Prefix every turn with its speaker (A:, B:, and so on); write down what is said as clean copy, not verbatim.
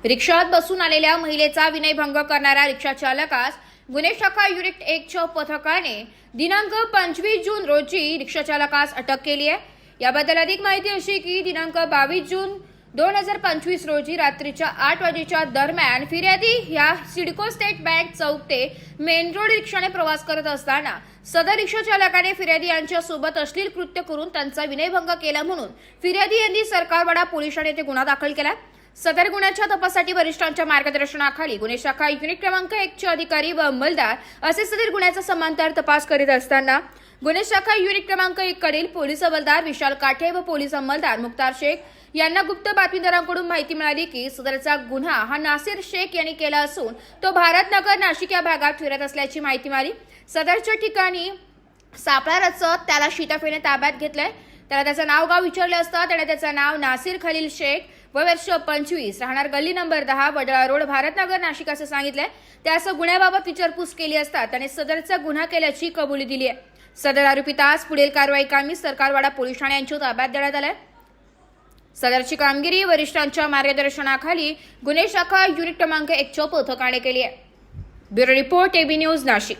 A: रिक्षात बसून आलेल्या महिलेचा विनयभंग करणाऱ्या रिक्षा चालकास गुन्हे शाखा युनिट 1च्या पथकाने दिनांक 25 जून रोजी रिक्षा चालकास अटक केली आहे। याबद्दल अधिक माहिती अशी की दिनांक 22 जून 2025 रोजी रात्रीच्या 8 वाजेच्या दरम्यान फिर्यादी ह्या सिडको स्टेट बँक चौक ते मेन रोड रिक्षाने प्रवास करत असताना सदर रिक्षा चालकाने फिर्यादी यांच्या सोबत अश्लील कृत्य करून त्यांचा विनयभंग केला म्हणून फिर्यादी यांनी सरकारवाडा पोलीस ठाणे येथे गुन्हा दाखल केला। सदर गुन्ह्याच्या तपासासाठी वरिष्ठांच्या मार्गदर्शनाखाली गुन्हे शाखा युनिट क्रमांक 1चे अधिकारी व अंमलदार असे सदर गुन्ह्याचा समांतर तपास करीत असताना गुन्हे शाखा युनिट क्रमांक 1 कडील पोलीस हवालदार विशाल काठे व पोलीस अंमलदार मुख्तार शेख यांना गुप्त बातमीदारांकडून माहिती मिळाली की सदरचा गुन्हा हा नासिर शेख यांनी केला असून तो भारतनगर नाशिक या भागात फिरत असल्याची माहिती मिळाली। सदरच्या ठिकाणी सापळा रचत त्याला शिताफेने ताब्यात घेतलंय। त्याला त्याचं नाव गाव विचारले असता त्याने त्याचं नाव नासिर खलील शेख वर्ष 25 राहणार गल्ली नंबर 10 वडळा रोड भारतनगर नाशिक असं सांगितलंय। त्यास गुन्ह्याबाबत विचारपूस केली असता त्याने सदरचा गुन्हा केल्याची कबुली दिली आहे। सदर आरोपीतास पुढील कारवाई कामी सरकारवाडा पोलीस ठाणे यांच्या ताब्यात देण्यात आलाय। सदरची कामगिरी वरिष्ठांच्या मार्गदर्शनाखाली गुन्हे शाखा युनिट क्रमांक 1च्या पथकाने केली आहे। Bureau report AB news Nashik.